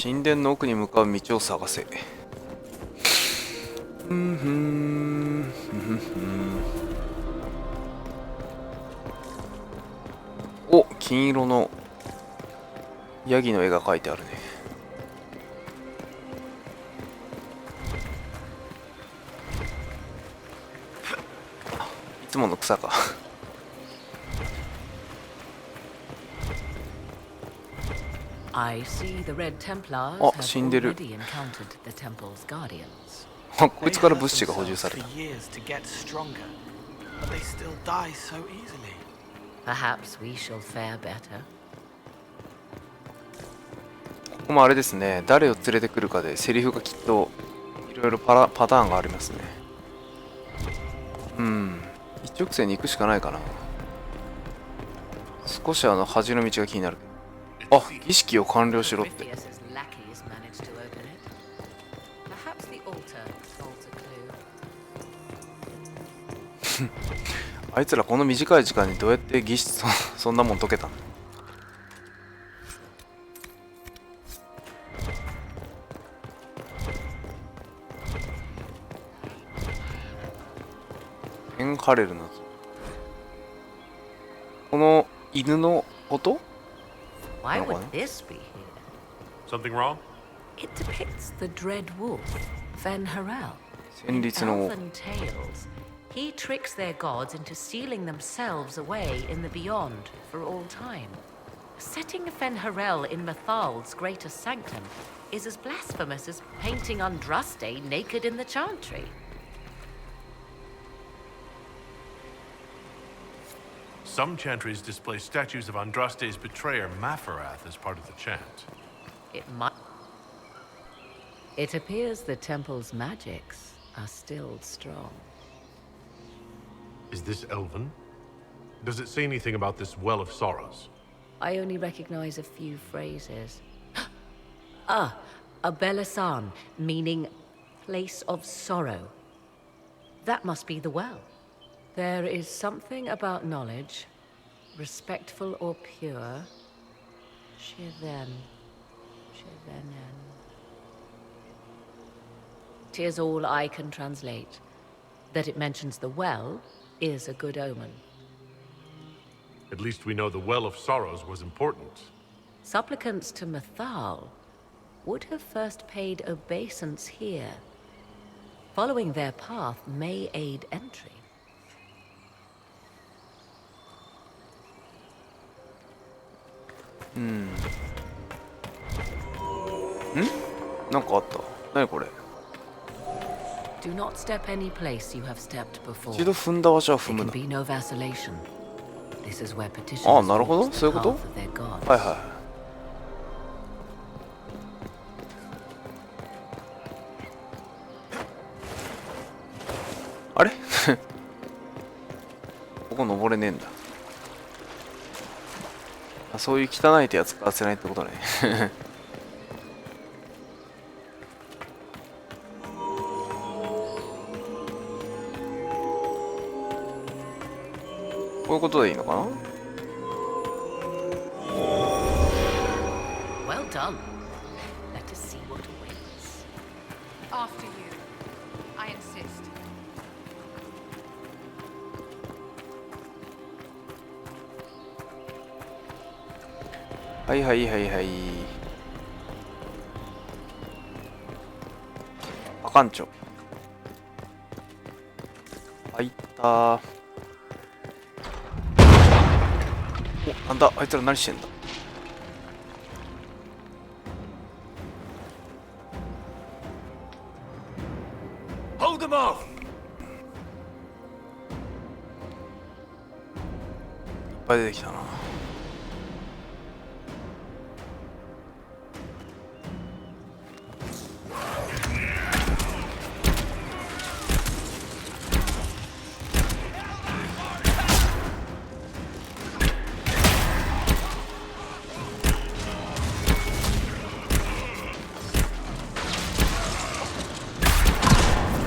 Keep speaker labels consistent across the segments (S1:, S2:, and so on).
S1: 神殿の奥に向かう道を探せ。お、金色のヤギの絵が描いてあるね。いつもの草か。あ、死んでる。あ、こいつから物資が補充された。ここもあれですね、誰を連れてくるかでセリフがきっといろいろパターンがありますね。一直線に行くしかないかな。少し端の道が気になる。あ、儀式を完了しろって。あいつらこの短い時間にどうやって儀式そんなもん解けたの？エンハレルのこの犬の音なのかな？Something wrong? It depicts the dread wolf, Fen-Harel. 戦慄の
S2: He tricks their gods into sealing themselves away in the beyond for all time. Setting Fen-Harel in Mathal's greater sanctum is as blasphemous as painting Andraste naked in the chantry.
S3: Some chantries display statues of Andraste's betrayer Mafarath as part of the chant.
S2: It appears the temple's magics are still strong.
S3: Is this Elven? Does it say anything about this Well of Sorrows?
S2: I only recognize a few phrases. Ah, Abelasan, meaning place of sorrow. That must be the well. There is something about knowledge, respectful or pure. Shivenen. 'Tis all I can translate. That it mentions the well is a good omen.
S3: At least we know the Well of Sorrows was important.
S2: Supplicants to Mathal would have first paid obeisance here. Following their path may aid entry.
S1: なんかあった。何これ。
S2: Do not step any place you have stepped before.
S1: 一度踏んだ場所は踏むな。ああ、なるほど、そういうこと？はいはい。あれここ登れねえんだ。あ、そういう汚い手は使わせないってことね。こういうことでいいのかな？
S2: Well done. Let us see what awaits.
S4: After you. I insist.
S1: はいはいはいはい。あかんちょ。入ったー。お、なんだあいつら何してんだ。
S3: Hold them off!
S1: いっぱい出てきたな。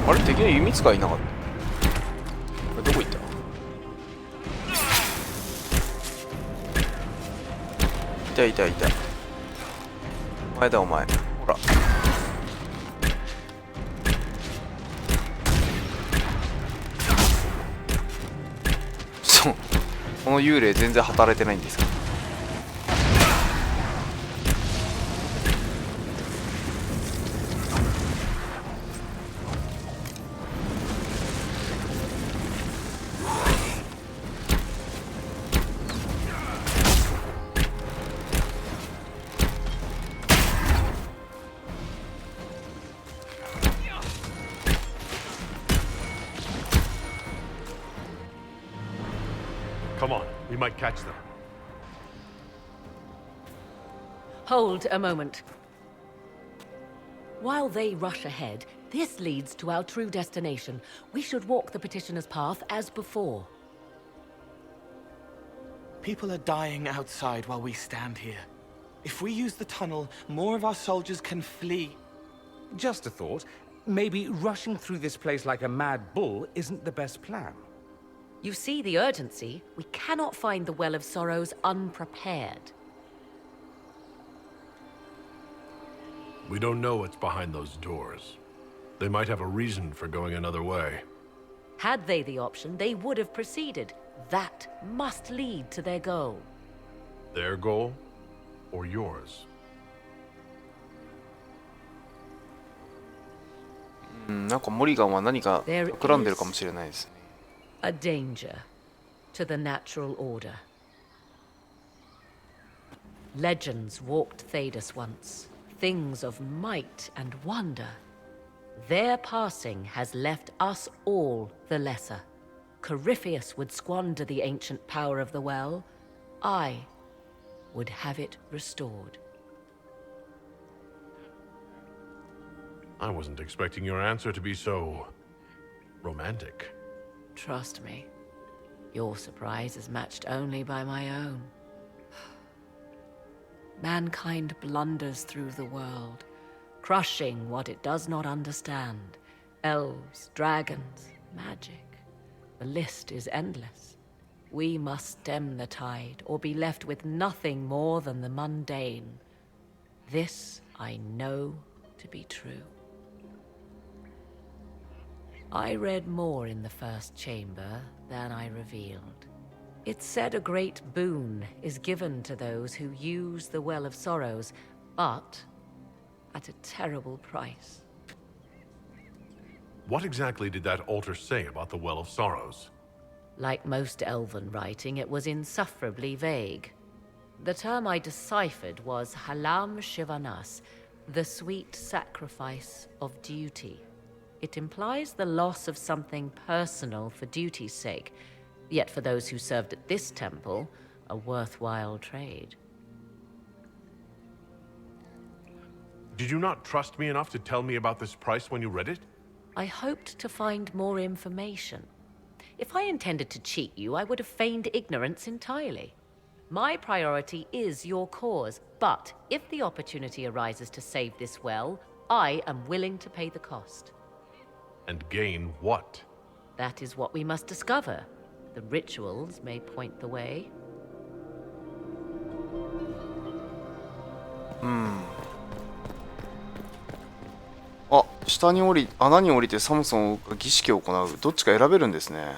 S1: あれ敵の弓使いなかった。これどこ行った？いたいたいた。お前だお前。ほらそう、この幽霊全然働いてないんですか。
S3: Come on, we might catch them.
S2: Hold a moment. While they rush ahead, this leads to our true destination. We should walk the petitioner's path as before.
S5: People are dying outside while we stand here. If we use the tunnel, more of our soldiers can flee.
S6: Just a thought. Maybe rushing through this place like a mad bull isn't the best plan.
S2: You see the urgency? We cannot find the Well of Sorrows unprepared.
S3: We don't know what's behind those doors. They might have a reason for going another way.
S2: Had they the option, they would have proceeded. That must lead to their goal.
S3: Their goal or yours?
S1: なんかモリガンは何か企んでるかもしれないですね。
S2: A danger to the natural order. Legends walked Thedas once, things of might and wonder. Their passing has left us all the lesser. Corypheus would squander the ancient power of the well. I would have it restored.
S3: I wasn't expecting your answer to be so romantic.
S2: Trust me, your surprise is matched only by my own. Mankind blunders through the world, crushing what it does not understand. Elves, dragons, magic. The list is endless. We must stem the tide, or be left with nothing more than the mundane. This I know to be true. I read more in the first chamber than I revealed. It said a great boon is given to those who use the Well of Sorrows, but at a terrible price.
S3: What exactly did that altar say about the Well of Sorrows?
S2: Like most elven writing, it was insufferably vague. The term I deciphered was Halam Shivanas, the sweet sacrifice of duty. It implies the loss of something personal for duty's sake, yet for those who served at this temple, a worthwhile trade.
S3: Did you not trust me enough to tell me about this price when you read it?
S2: I hoped to find more information. If I intended to cheat you, I would have feigned ignorance entirely. My priority is your cause, but if the opportunity arises to save this well, I am willing to pay the cost.
S3: And gain what?
S2: That is what we must discover. The rituals may point the way.
S1: あ、下に穴に降りてサムソンが儀式を行う。どっちか選べるんですね。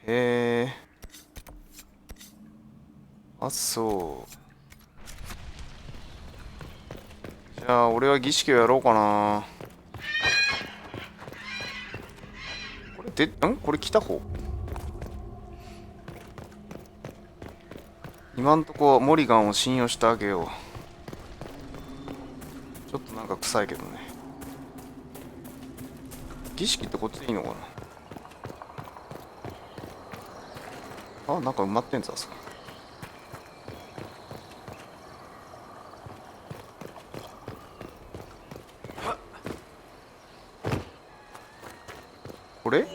S1: へえ。あ、そう。じゃあ俺は儀式をやろうかな。これ来た方。今んとこモリガンを信用してあげよう。ちょっとなんか臭いけどね。儀式ってこっちでいいのかな。あ、なんか埋まってんぞあそこ。これ？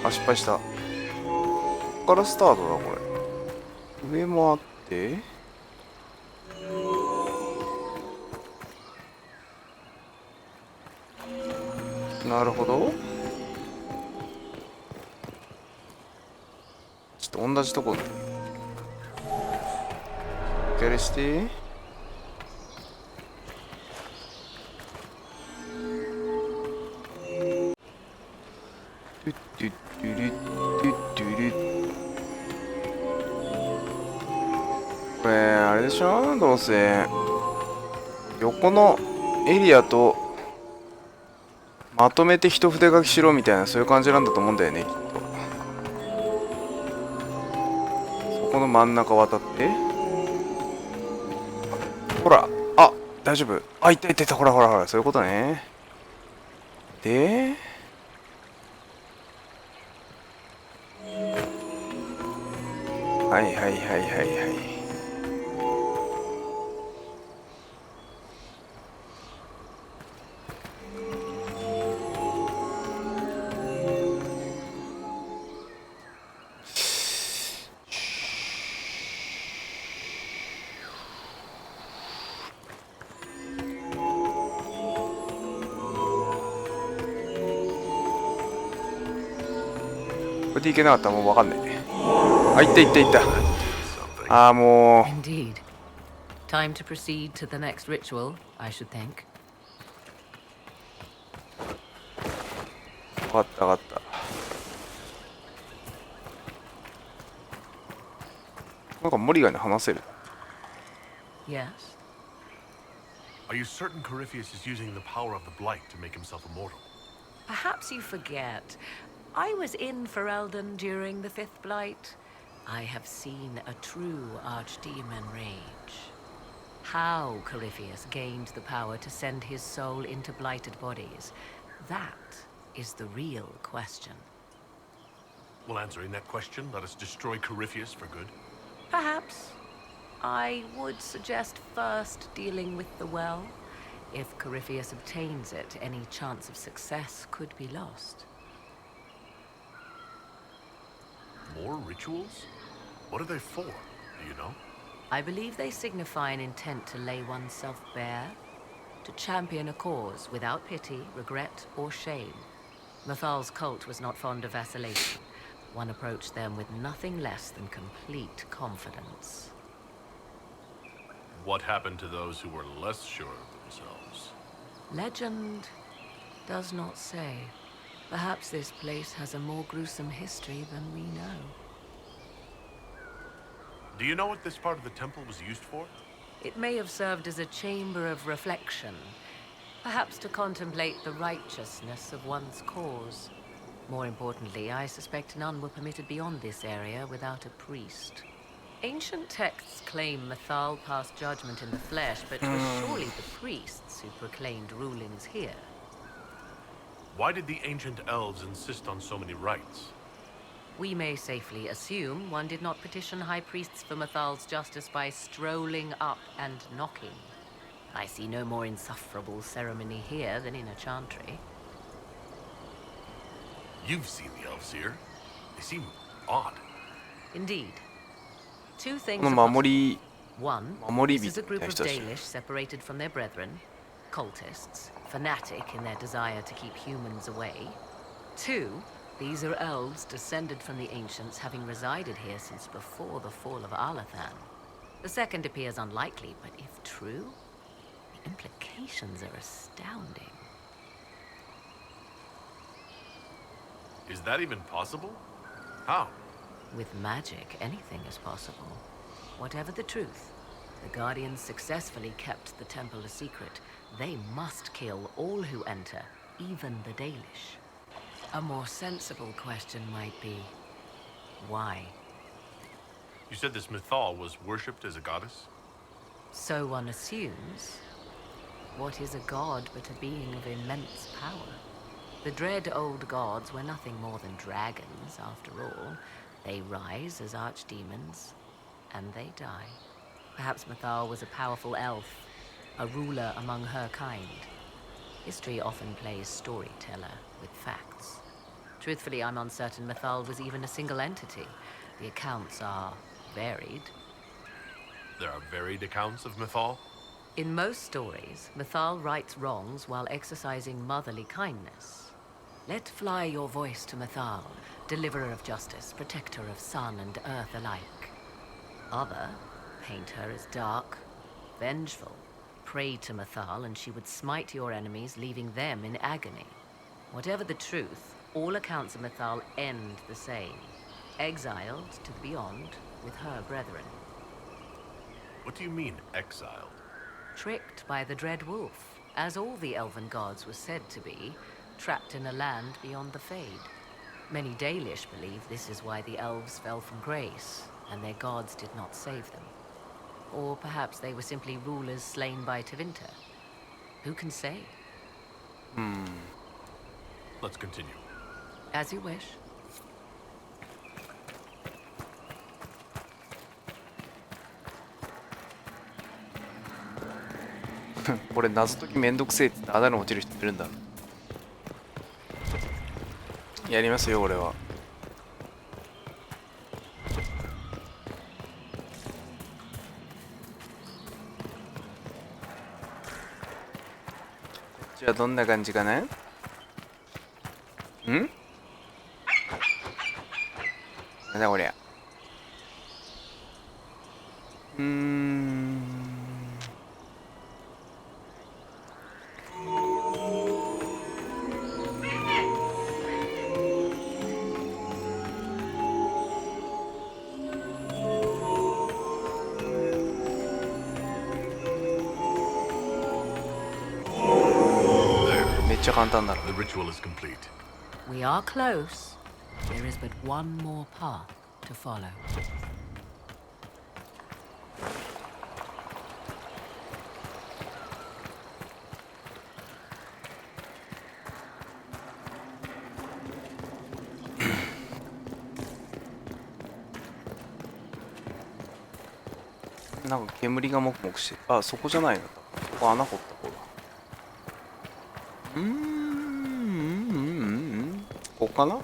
S1: あ、失敗した。ここからスタートだこれ。上もあって。なるほど。ちょっと同じところあれしてこれあれでしょ、どうせ横のエリアとまとめて一筆書きしろみたいな、そういう感じなんだと思うんだよね、きっと。そこの真ん中渡ってほら、あ、大丈夫、あ、いったいったいった、ほらほらほら、そういうことね。ではいはいはいはいはい。これでいけなかったらもう分かんないね。あ、いったいったいった。ああ、もう。
S2: Indeed. Time to proceed to the next ritual, I should think.
S1: 分かった分かった。なんかモリガンに話せる。
S2: Yes.
S3: Are you certain Corypheus is using the power of the Blight to make himself immortal?
S2: Perhaps you forget. I was in Ferelden during the Fifth Blight. I have seen a true archdemon rage. How Corypheus gained the power to send his soul into blighted bodies, that is the real question.
S3: Well, answering that question, let us destroy Corypheus for good.
S2: Perhaps. I would suggest first dealing with the well. If Corypheus obtains it, any chance of success could be lost.
S3: More rituals? What are they for? Do you know?
S2: I believe they signify an intent to lay oneself bare, to champion a cause without pity, regret, or shame. Mathal's cult was not fond of vacillation. One approached them with nothing less than complete confidence.
S3: What happened to those who were less sure of themselves?
S2: Legend does not say. Perhaps this place has a more gruesome history than we know.
S3: Do you know what this part of the temple was used for?
S2: It may have served as a chamber of reflection, perhaps to contemplate the righteousness of one's cause. More importantly, I suspect none were permitted beyond this area without a priest. Ancient texts claim Mathal passed judgment in the flesh, but it was surely the priests who proclaimed rulings here.
S3: Why did the ancient elves insist on so many rites?
S2: We may safely assume one did not petition high priests for Mathal's justice by strolling up and knocking. I see no more insufferable ceremony here than in a chantry.
S3: You've seen the elves here. They seem odd.
S2: Indeed. Two things
S1: No,
S2: are
S1: Mamori.
S2: One,
S1: Mamori
S2: this is a group of
S1: bit.
S2: Dalish separated from their brethren, cultists, fanatic in their desire to keep humans away. Two, these are elves descended from the ancients, having resided here since before the fall of Alathan. The second appears unlikely, but if true, the implications are astounding.
S3: Is that even possible? How?
S2: With magic, anything is possible. Whatever the truth, the Guardians successfully kept the temple a secret. They must kill all who enter, even the Dalish. A more sensible question might be, why?
S3: You said this Mythal was worshipped as a goddess?
S2: So one assumes. What is a god but a being of immense power? The dread old gods were nothing more than dragons, after all. They rise as archdemons, and they die. Perhaps Mythal was a powerful elf, a ruler among her kind. History often plays storyteller with facts. Truthfully, I'm uncertain Mythal was even a single entity. The accounts are varied.
S3: There are varied accounts of Mythal?
S2: In most stories, Mythal rights wrongs while exercising motherly kindness. Let fly your voice to Mathal, deliverer of justice, protector of sun and earth alike. Other, paint her as dark, vengeful. Pray to Mathal and she would smite your enemies, leaving them in agony. Whatever the truth, all accounts of Mathal end the same. Exiled to the beyond with her brethren.
S3: What do you mean, exiled?
S2: Tricked by the Dread Wolf, as all the elven gods were said to be, trapped in a land beyond the Fade. Many Dalish believe this is why the elves fell from grace, and their gods did not save them. Or perhaps they were simply rulers slain by Tevinter. Who can say?
S3: Let's continue.
S2: As you wish.
S1: これ謎解きめんどくせえってあだ名落ちる人いるんだ。やりますよ俺は。じゃあどんな感じかな。なんだこりゃ。めっちゃ簡単だろ。
S3: The ritual is complete.
S2: We are close. There is but one more path to follow.
S1: なんか煙がもくもくして、あ、そこじゃないの。ここ穴掘った方だ。ここかな。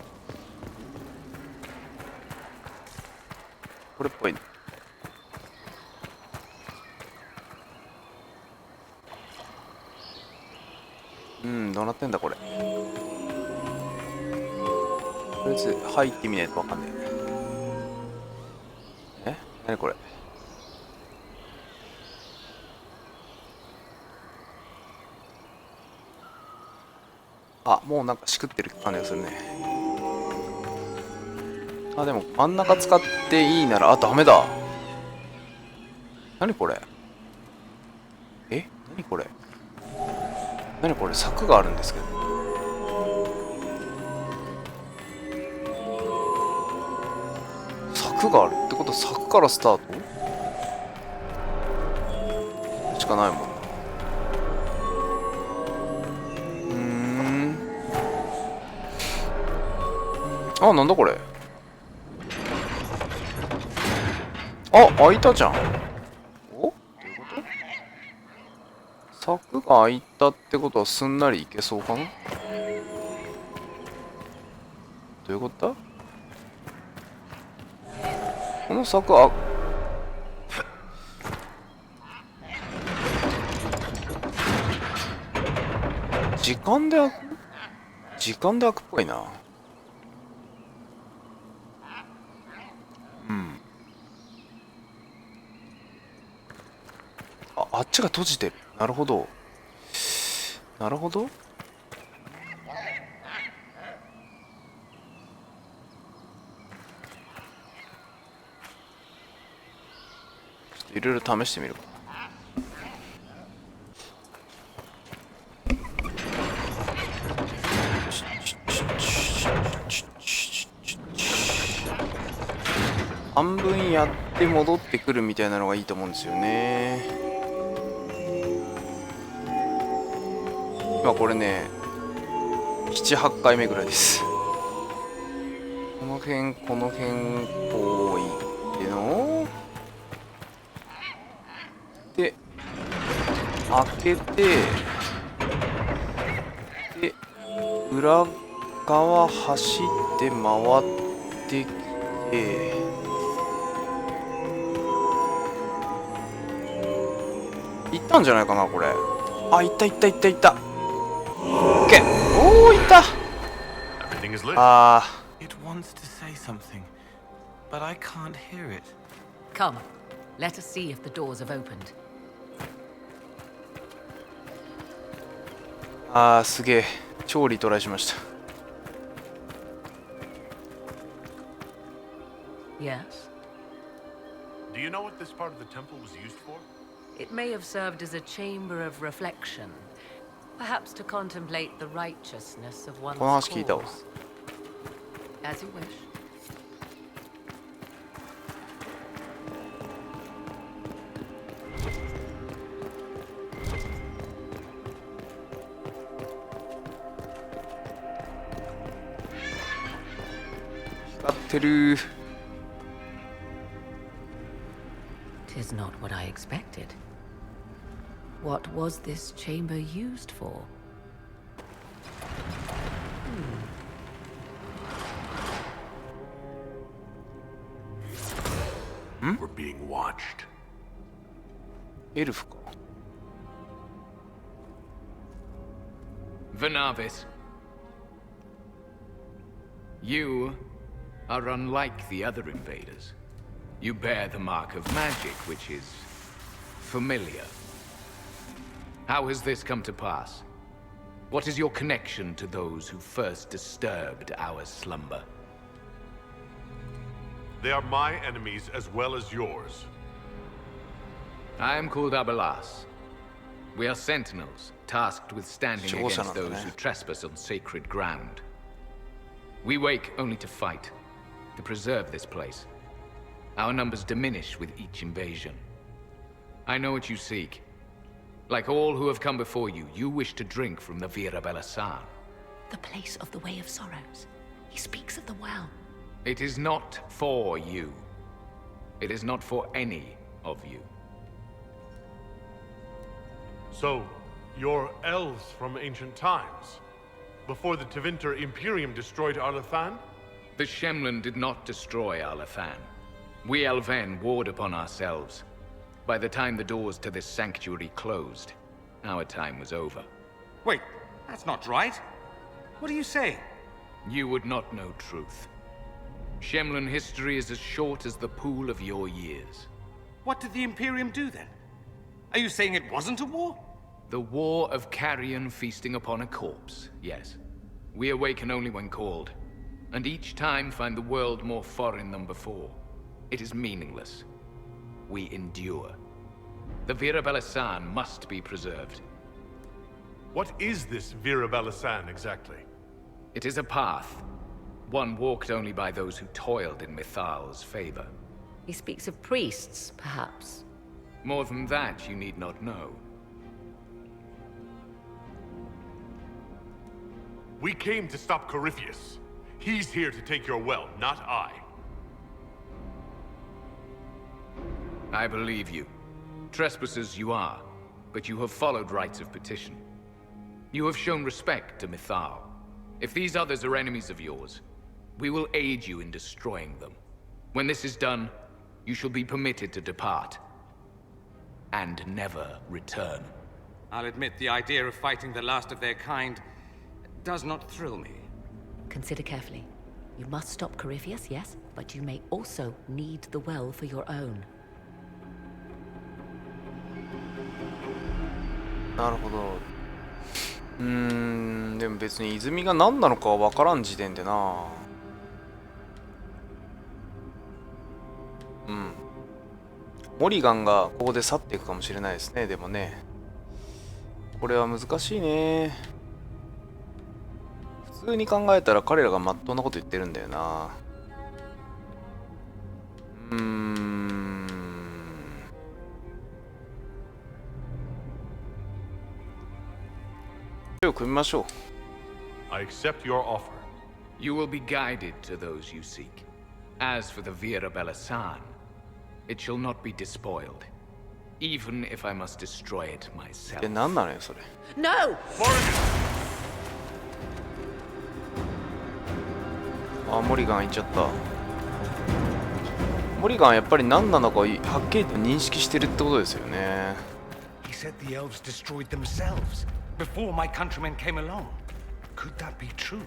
S1: これっぽいね。どうなってんだこれ。とりあえず入ってみないとわかんない。何これ。あ、もうなんかしくってる感じがするね。あ、でも真ん中使っていいなら、あ、ダメだ。何これ。何これ。何これ、柵があるんですけど。柵があるってことは柵からスタートしかないもん。あ、なんだこれ。あ、開いたじゃん。お？どういうこと？柵が開いたってことはすんなりいけそうかな？どういうことだ？この柵、あ、時間で開く？時間で開くっぽいな。あっちが閉じてる。なるほど。なるほど。いろいろ試してみるか。半分やって戻ってくるみたいなのがいいと思うんですよね。今これね、7、8回目ぐらいです。この辺ぽいってので開けて、で裏側走って回ってきて、行ったんじゃないかなこれ。あ、行った。オッケー。おー、行った。
S3: is lit.
S5: It wants to say something, but I can't hear it.
S2: Come, let us see if the doors have opened.
S1: すげえ。超リトライしました。
S2: Yes?
S3: Do you know what this part of the temple was used for?
S2: It may have served as a chamber of reflection, perhaps to contemplate the righteousness of one's
S1: この話聞いたわ。
S2: cause. As you wish.
S1: 光ってる。
S2: 'Tis not what I expected. What was this chamber used for?
S3: We're being watched.
S1: エルフか。
S7: Vernavis, you are unlike the other invaders. You bear the mark of magic, which is familiar. How has this come to pass? What is your connection to those who first disturbed our slumber?
S3: They are my enemies as well as yours.
S7: I am called Abelas. We are sentinels, tasked with standing against those who trespass on sacred ground. We wake only to fight, to preserve this place. Our numbers diminish with each invasion. I know what you seek. Like all who have come before you, you wish to drink from the Vira Belasan.
S2: The place of the Way of Sorrows. He speaks of the well.
S7: It is not for you. It is not for any of you.
S3: So, you're elves from ancient times? Before the Tevinter Imperium destroyed Arlathan?
S7: The Shemlin did not destroy Arlathan. We Elven warred upon ourselves. By the time the doors to this sanctuary closed, our time was over.
S6: Wait, that's not right. What are you saying?
S7: You would not know truth. Shemlin history is as short as the pool of your years.
S6: What did the Imperium do then? Are you saying it wasn't a war?
S7: The war of carrion feasting upon a corpse, yes. We awaken only when called, and each time find the world more foreign than before. It is meaningless. We endure. The Vira Belasan must be preserved.
S3: What is this Vira Belasan exactly?
S7: It is a path, one walked only by those who toiled in Mithal's favor.
S2: He speaks of priests, perhaps.
S7: More than that, you need not know.
S3: We came to stop Corypheus. He's here to take your well, not I.
S7: I believe you. Trespassers you are, but you have followed rites of petition. You have shown respect to Mithal. If these others are enemies of yours, we will aid you in destroying them. When this is done, you shall be permitted to depart. And never return.
S6: I'll admit the idea of fighting the last of their kind does not thrill me.
S2: Consider carefully. You must stop Corypheus, yes, but you may also need the well for your own.
S1: なるほど。でも別に泉が何なのかは分からん時点でな。モリガンがここで去っていくかもしれないですね。でもね、これは難しいね。普通に考えたら彼らがまっとうなこと言ってるんだよな。手を組みましょう。
S3: I accept your offer.
S7: You will be guided to those you seek. As for the Vira Belasan, it shall not be despoiled, even if I must destroy it myself.
S1: 何なのよそれ。
S2: No!
S1: あ、モリガン行っちゃった。モリガンはやっぱり何なのかをはっきりと認識してるってことですよね。
S6: He said the elves destroyed themselves before my countrymen came along. Could that be true?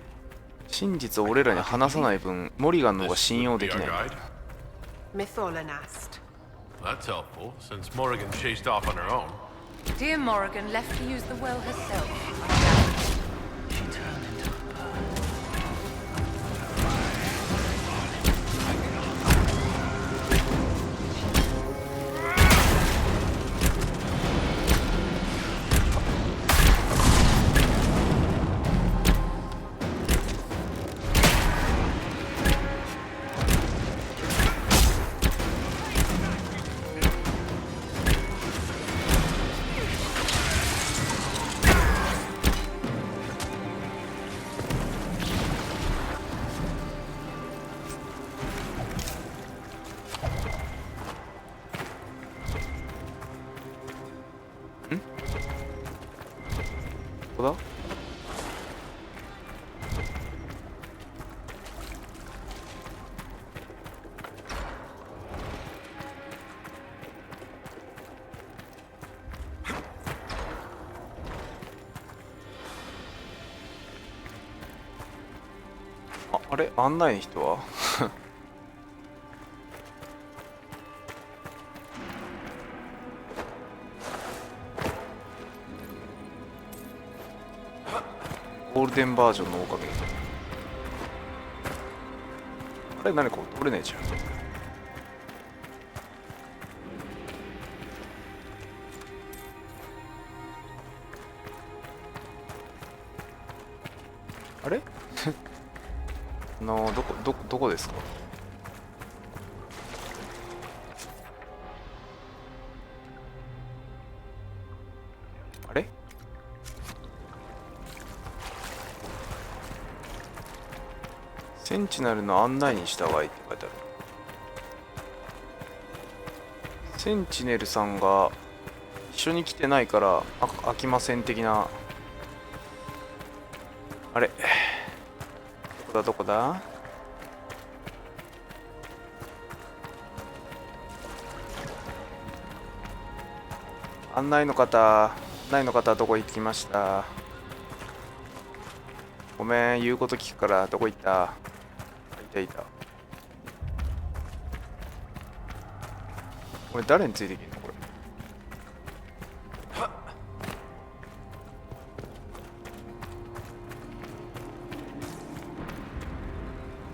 S1: 真実を俺らに話さない分、モリガンの方が信用できない。
S4: Mytholanast.
S3: That's helpful, since Morrigan chased off on her own.
S4: Dear Morrigan left to use the well herself.
S5: She turned into a bird.
S1: ここだ。あれ案内の人はゴールデンバージョンの狼。あれ何これ取れねえじゃん。あれどこですか。あれセンチナルの案内に従いって書いてある。センチネルさんが一緒に来てないから飽きません的な。あれどこだ案内の方どこ行きました。ごめん言うこと聞くからどこ行った。いたこれ誰についてきんのこれ。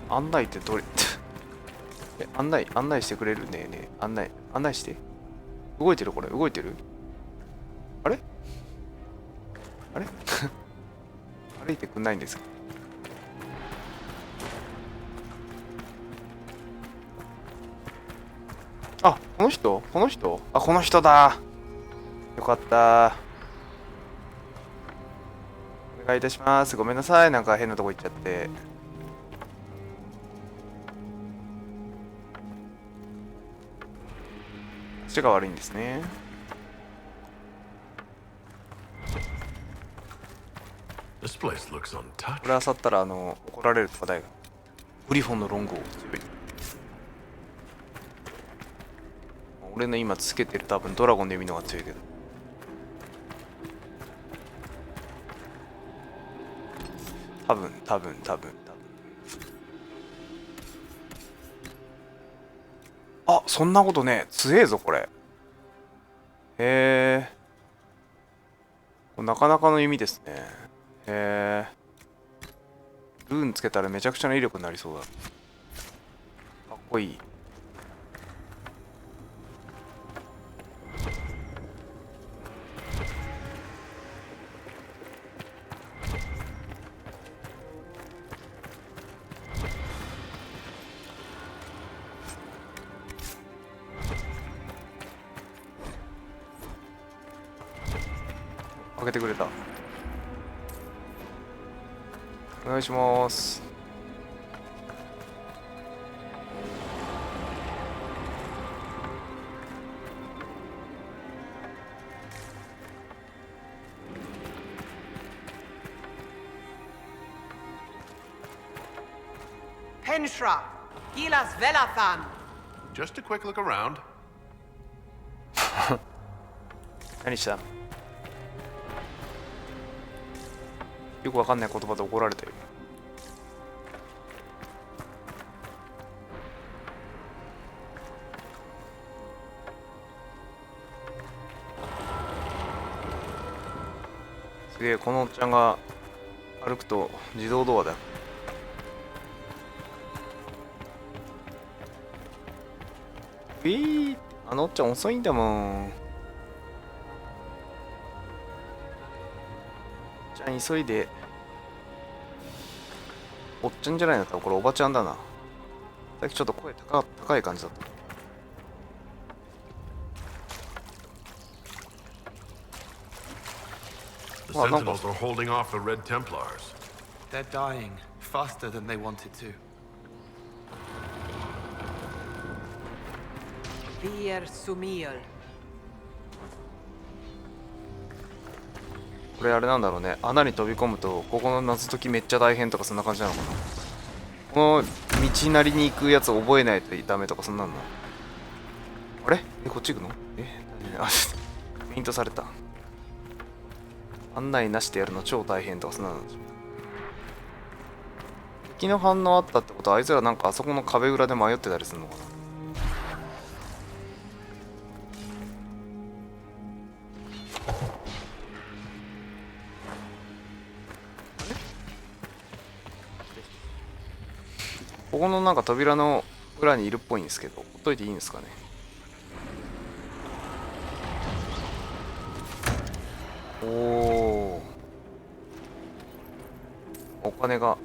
S1: 案内ってどれ案内してくれるねえねえ案内して。動いてるこれ動いてる。あれ歩いてくんないんですか。あこの人あこの人だ。よかった。お願いいたします。ごめんなさいなんか変なとこ行っちゃって。足が悪いんですね。
S3: This place looks
S1: こ
S3: untouched.
S1: れあさったら怒られるとかだよ。グリフォンのロングを強い。俺の今つけてる多分ドラゴンで見るのが強いけど。多分あそんなことね強えぞこれ。へえなかなかの弓ですね。へえルーンつけたらめちゃくちゃな威力になりそうだ。かっこいい。開けてくれた。お願いします。
S8: Penshra, Gilas Velathan.
S3: Just a quick look around.
S1: 何した。よくわかんない言葉で怒られたよ。で、このおっちゃんが歩くと自動ドアだ。あのおっちゃん遅いんだもん。じゃあ急いで。おっちゃんじゃないんだったらこれおばちゃんだな。さっきちょっと声高い感じだった。
S3: The Sentinels are holding off the Red Templars.
S5: They're dying faster than they wanted to.
S8: Vir Sumil.
S1: これあれなんだろうね。穴に飛び込むとここの謎解きめっちゃ大変とかそんな感じなのかな。この道なりに行くやつ覚えないとダメとかそんなんの。あれこっち行くの？あ、ペイントされた。案内なしでやるの超大変とかそんなの。敵の反応あったってことはあいつらなんかあそこの壁裏で迷ってたりするのかな。ここのなんか扉の裏にいるっぽいんですけど、ほっといていいんですかね。おお、お金が。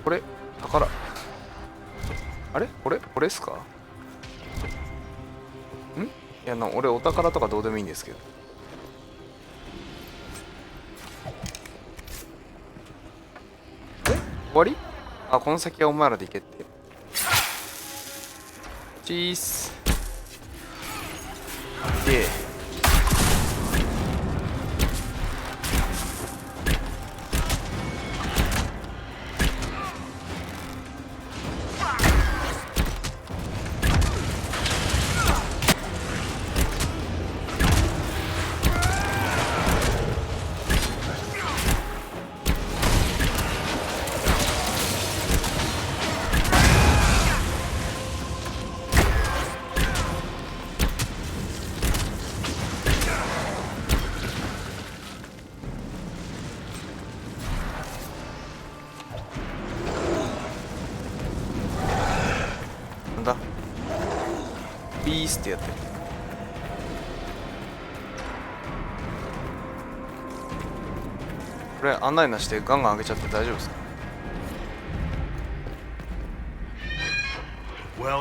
S1: これ宝。あれこれっすか？いや俺お宝とかどうでもいいんですけど。終わり？あ、この先はお前らで行けって。チース。でなんだビースってやってる。これ案内なしでガンガン上げちゃって大丈夫ですか？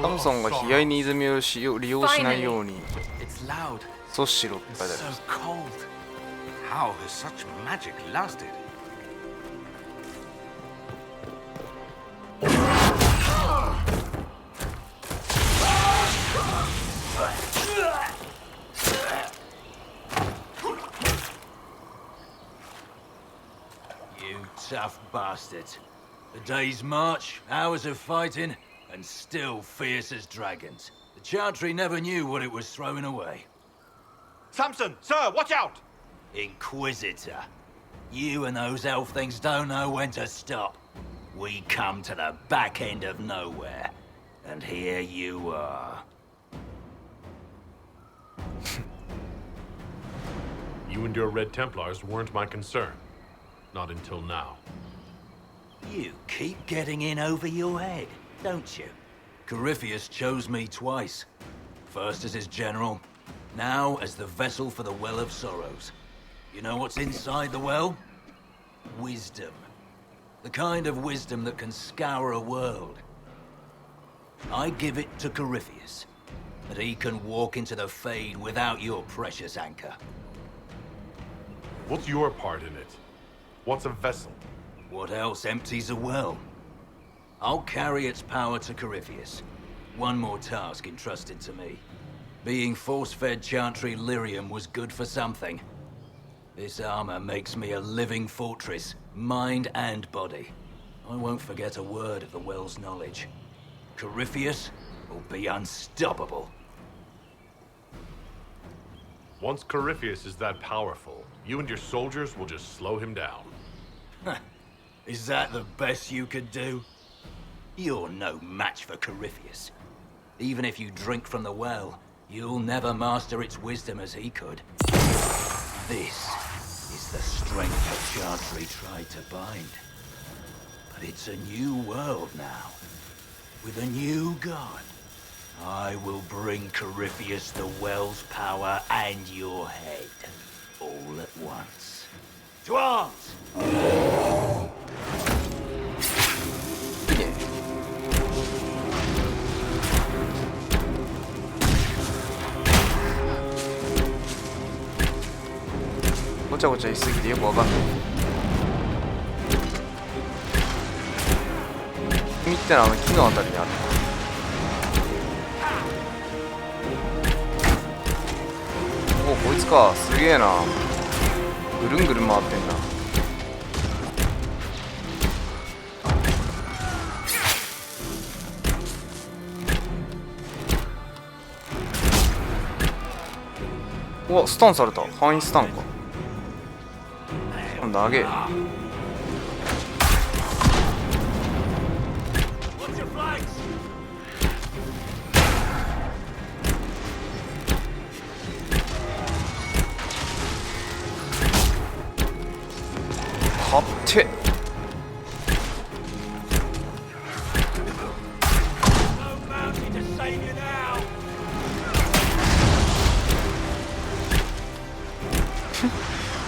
S1: サムソンが悲哀に泉を利用しないように阻止しろって書いてあります。
S6: How has such magic lasted?
S9: You tough bastards. A day's march, hours of fighting, and still fierce as dragons. The Chantry never knew what it was throwing away.
S3: Samson, sir, watch out!
S9: Inquisitor. You and those elf things don't know when to stop. We come to the back end of nowhere. And here you are.
S3: You and your Red Templars weren't my concern. Not until now.
S9: You keep getting in over your head, don't you? Corypheus chose me twice. First as his general, now as the vessel for the Well of Sorrows. You know what's inside the well? Wisdom. The kind of wisdom that can scour a world. I give it to Corypheus, that he can walk into the Fade without your precious anchor.
S3: What's your part in it? What's a vessel?
S9: What else empties a well? I'll carry its power to Corypheus. One more task entrusted to me. Being force-fed Chantry lyrium was good for something. This armor makes me a living fortress, mind and body. I won't forget a word of the well's knowledge. Corypheus will be unstoppable.
S3: Once Corypheus is that powerful, you and your soldiers will just slow him down.
S9: Is that the best you could do? You're no match for Corypheus. Even if you drink from the well, you'll never master its wisdom as he could. This is the strength that Chantry tried to bind. But it's a new world now, with a new god. I will bring Corypheus the well's power and your head, all at once. To arms!
S1: いいね。ごちゃごちゃ言いすぎてよくわかんない。君ってのは木のあたりにある。お、こいつか。すげえな。ぐるんぐるん回ってんな。うわ、スタンされた。範囲スタンか。投げ。はって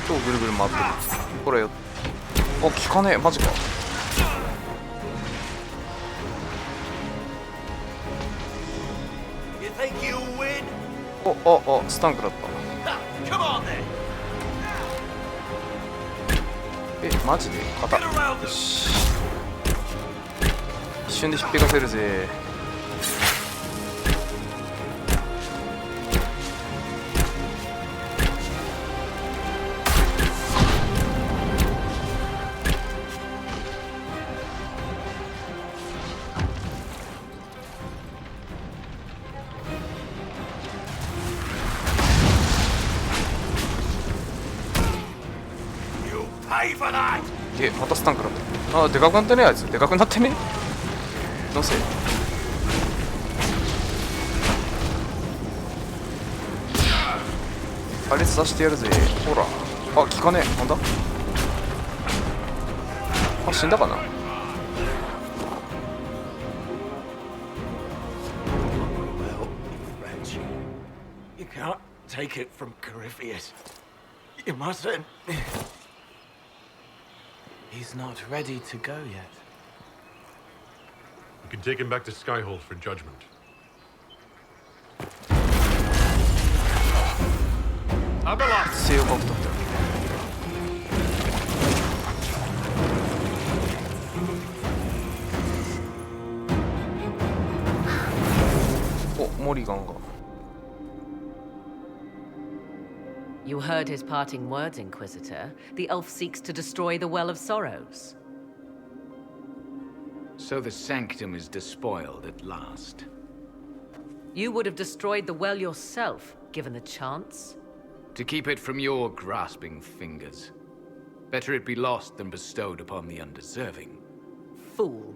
S1: 超ぐるぐる回ってる。これよ。あ、効かねえ。マジか。お、スタンクだった。え、マジで硬っ。よし。一瞬でひっぺかせるぜ。で、またスタンクだった。あ、でかくなってね、あいつ。でかくなってね。のせい。破裂させてやるぜ。ほら。あ、効かねえ。なんだ。あ、死んだかな。
S5: You can't take it from Corypheus. You mustn't. He's not ready to go yet.
S3: You can take him back to Skyhold for judgment.
S1: 西洋格闘技だ。お、モリガンが。
S2: You heard his parting words, Inquisitor. The elf seeks to destroy the Well of Sorrows.
S7: So the sanctum is despoiled at last.
S2: You would have destroyed the well yourself, given the chance.
S7: To keep it from your grasping fingers. Better it be lost than bestowed upon the undeserving.
S2: Fool.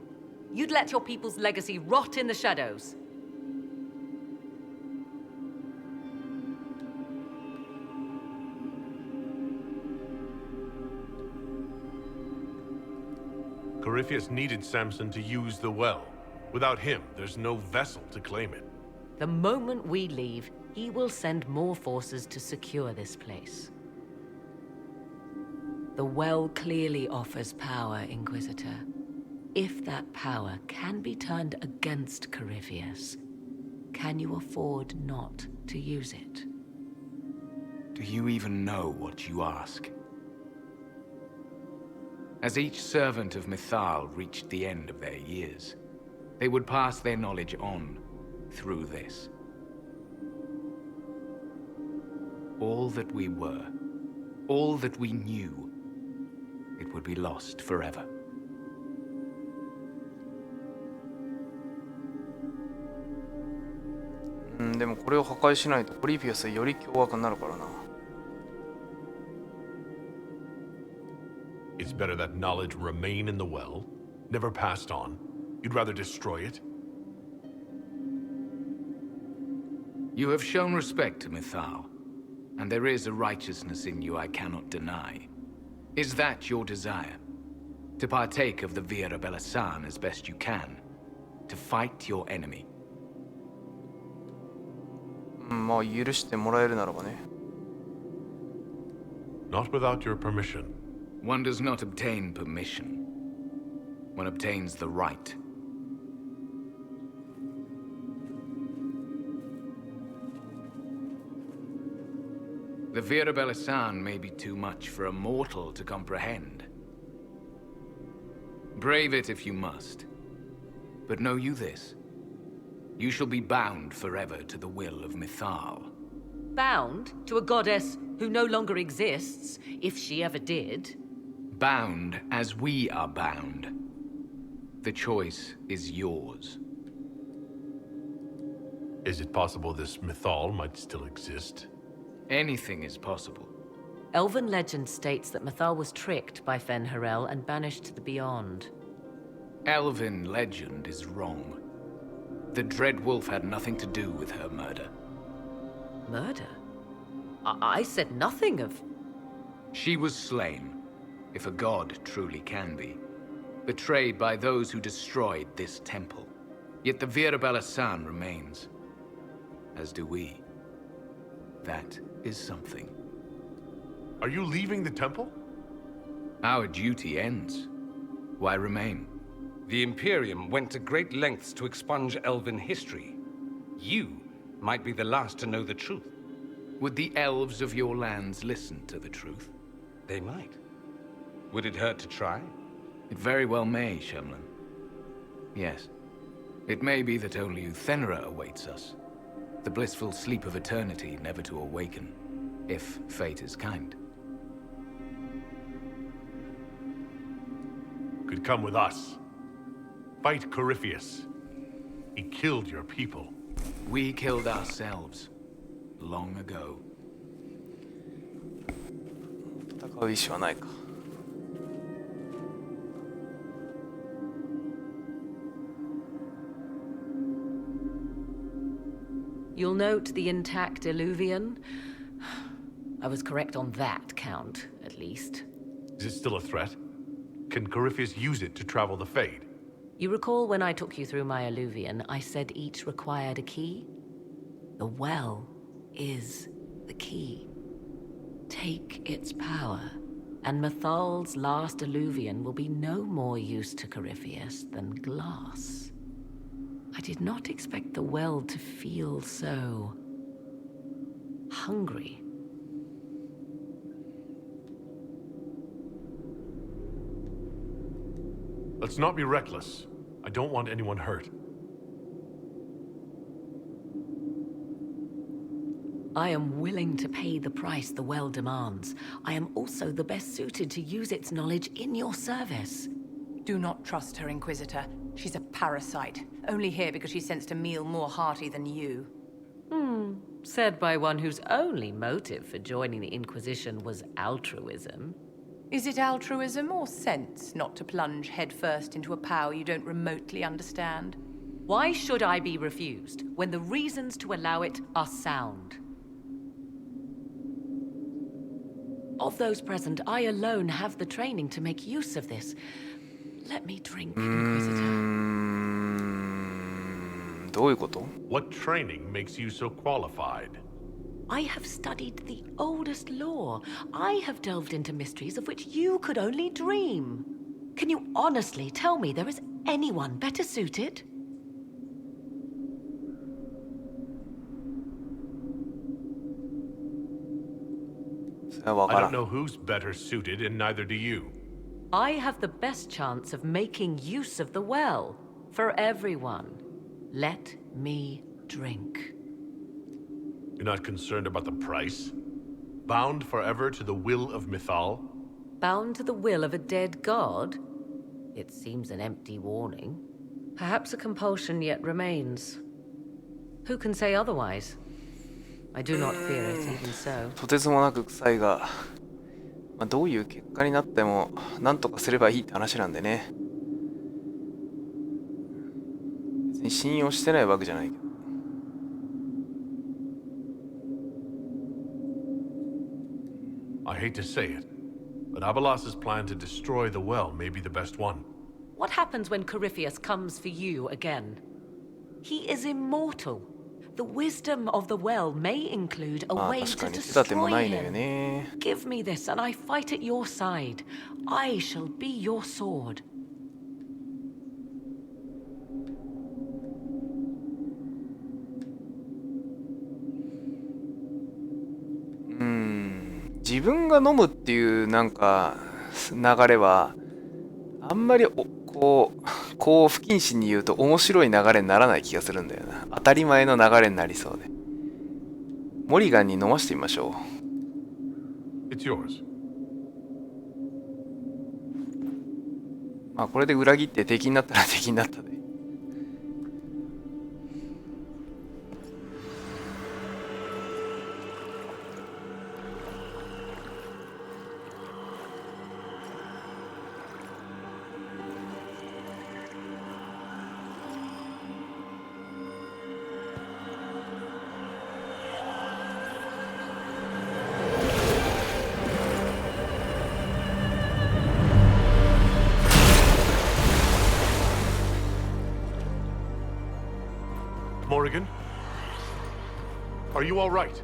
S2: You'd let your people's legacy rot in the shadows.
S3: Corypheus needed Samson to use the well. Without him, there's no vessel to claim it.
S2: The moment we leave, he will send more forces to secure this place. The well clearly offers power, Inquisitor. If that power can be turned against Corypheus, can you afford not to use it?
S7: Do you even know what you ask? As each servant of Mythal reached the end of their years, they would pass their knowledge on through this. All that we were, all that we knew, it would be lost forever.
S1: でもこれを破壊しないとコリフィアスはより凶悪になるからな。
S3: It's better that knowledge remain in the well, never passed on, You'd rather destroy it?
S7: You have shown respect to Mythal, and there is a righteousness in you I cannot deny. Is that your desire? To partake of the Vira Belasan as best you can? To fight your enemy?
S1: まあ許してもらえるならばね。
S3: Not without your permission.
S7: One does not obtain permission. One obtains the right. The Vira Belasan may be too much for a mortal to comprehend. Brave it if you must. But know you this. You shall be bound forever to the will of Mythal.
S2: Bound to a goddess who no longer exists, if she ever did.
S7: Bound as we are bound. The choice is yours.
S3: Is it possible this Mythal might still exist?
S7: Anything is possible.
S2: Elven legend states that Mythal was tricked by Fen-Harel and banished to the Beyond.
S7: Elven legend is wrong. The Dread Wolf had nothing to do with her murder.
S2: Murder? I said nothing of...
S7: She was slain, if a god truly can be. Betrayed by those who destroyed this temple. Yet the Vira Belasan remains. As do we. That is something.
S3: Are you leaving the temple?
S7: Our duty ends. Why remain?
S6: The Imperium went to great lengths to expunge Elven history. You might be the last to know the truth.
S7: Would the elves of your lands listen to the truth?
S6: They might. Would it hurt to try?
S7: It very well may, Shemlin. Yes. It may be that only Uthenera awaits us. The blissful sleep of eternity never to awaken, if fate is kind.
S3: Could come with us. Fight Corypheus. He killed your people.
S7: We killed ourselves. Long ago.
S1: 戦う意思はないか。
S2: You'll note the intact Illuvian. I was correct on that count, at least.
S3: Is it still a threat? Can Corypheus use it to travel the Fade?
S2: You recall when I took you through my Illuvian, I said each required a key? The well is the key. Take its power, and Mythal's last Illuvian will be no more use to Corypheus than glass. I did not expect the well to feel so... hungry.
S3: Let's not be reckless. I don't want anyone hurt.
S2: I am willing to pay the price the well demands. I am also the best suited to use its knowledge in your service.
S4: Do not trust her, Inquisitor. She's a parasite, only here because she sensed a meal more hearty than you.
S2: Said by one whose only motive for joining the Inquisition was altruism.
S4: Is it altruism or sense not to plunge headfirst into a power you don't remotely understand?
S2: Why should I be refused when the reasons to allow it are sound? Of those present, I alone have the training to make use of this. Let me drink, Inquisitor.
S1: どういうこと？
S3: What training makes you so qualified?
S2: I have studied the oldest lore. I have delved into mysteries of which you could only dream. Can you honestly tell me there is anyone better suited?
S3: I don't know who's better suited, and neither do you.
S2: I have the best chance of making use of the well for everyone. Let me drink.
S3: You're not concerned about the price? Bound forever to the will of Mythal?
S2: Bound to the will of a dead god? It seems an empty warning. Perhaps a compulsion yet remains. Who can say otherwise? I do not fear it, even so.
S1: とてつもなく臭いが、どういう結果になっても何とかすればいいって話なんでね。に信用してないわけじゃないけど。
S3: I hate to say it, but Abelas's plan to destroy the well may be the best one.
S2: What happens when Corypheus comes for you again? He is immortal. The wisdom of the well may include a way to destroy him. Give me this and I fight at your side. I shall be your sword.
S1: 自分が飲むっていうなんか流れはあんまりこう不謹慎に言うと面白い流れにならない気がするんだよな。当たり前の流れになりそうで。モリガンに飲ませてみましょう。
S3: It's yours.
S1: まあこれで裏切って敵になったら敵になったで。
S3: Morrigan? Are you all right?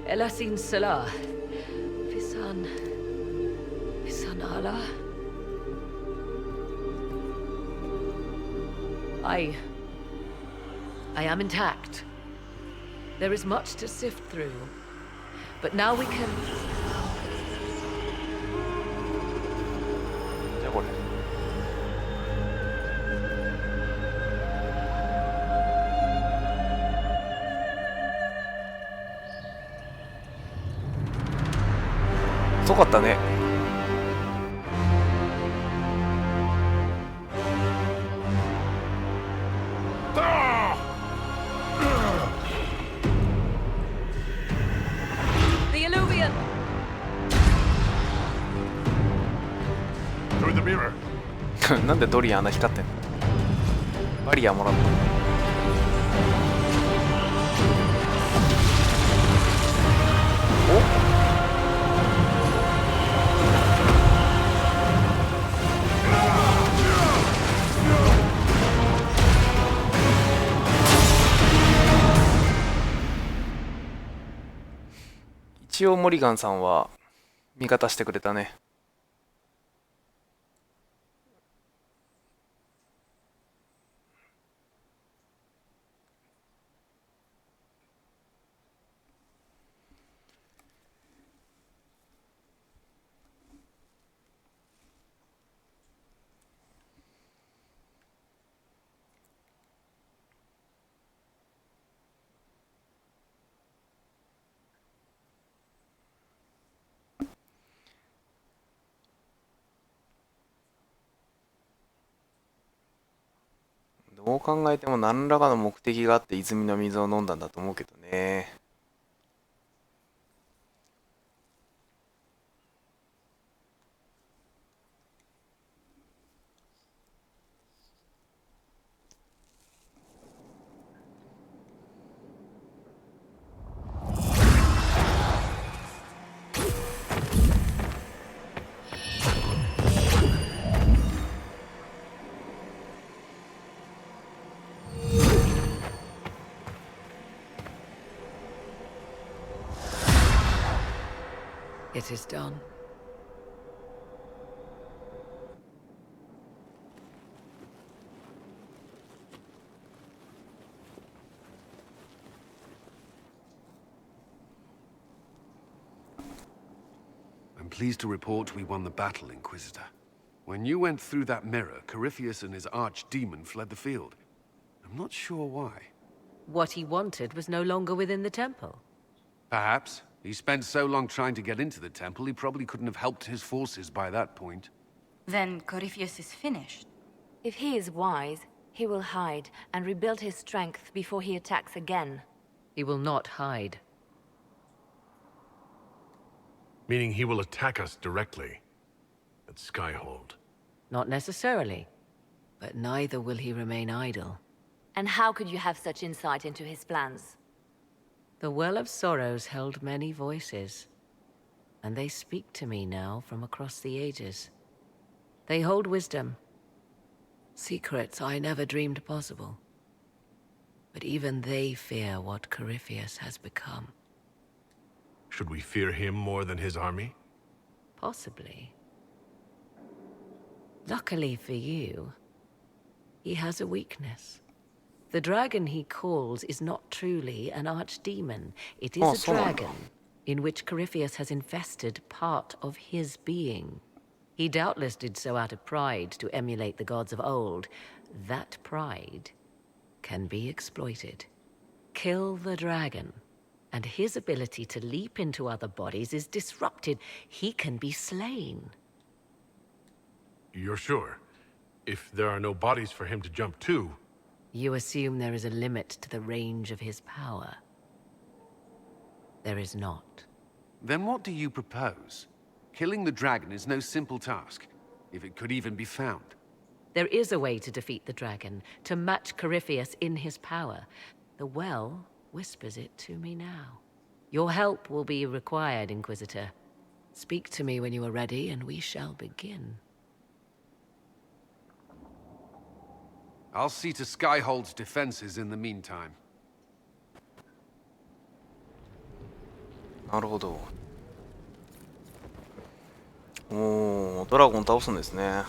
S2: Elasin Salah. Visan Allah. I am intact. There is much to sift through. But now we can...
S1: じゃあこれ。遅かったね。
S2: The Illuvian!
S3: Through the mirror.
S1: なんでドリアン穴光ってんの。バリアもらった。お、一応モリガンさんは味方してくれたね。どう考えても何らかの目的があって泉の水を飲んだんだと思うけどね。
S2: It is done.
S10: I'm pleased to report we won the battle, Inquisitor. When you went through that mirror, Corypheus and his archdemon fled the field. I'm not sure why.
S2: What he wanted was no longer within the temple.
S10: Perhaps. He spent so long trying to get into the temple, he probably couldn't have helped his forces by that point.
S11: Then Corypheus is finished.
S12: If he is wise, he will hide and rebuild his strength before he attacks again.
S2: He will not hide.
S3: Meaning he will attack us directly at Skyhold.
S2: Not necessarily. But neither will he remain idle.
S12: And how could you have such insight into his plans?
S2: The Well of Sorrows held many voices, and they speak to me now from across the ages. They hold wisdom, secrets I never dreamed possible. But even they fear what Corypheus has become.
S3: Should we fear him more than his army?
S2: Possibly. Luckily for you, he has a weakness. The dragon he calls is not truly an archdemon. It is a dragon in which Corypheus has invested part of his being. He doubtless did so out of pride to emulate the gods of old. That pride can be exploited. Kill the dragon, and his ability to leap into other bodies is disrupted. He can be slain.
S3: You're sure? If there are no bodies for him to jump to...
S2: You assume there is a limit to the range of his power. There is not.
S10: Then what do you propose? Killing the dragon is no simple task, if it could even be found.
S2: There is a way to defeat the dragon, to match Corypheus in his power. The well whispers it to me now. Your help will be required, Inquisitor. Speak to me when you are ready, and we shall begin.
S10: I'll see to Skyhold's defenses in the meantime.
S1: なるほど。おー、ドラゴン倒すんですね。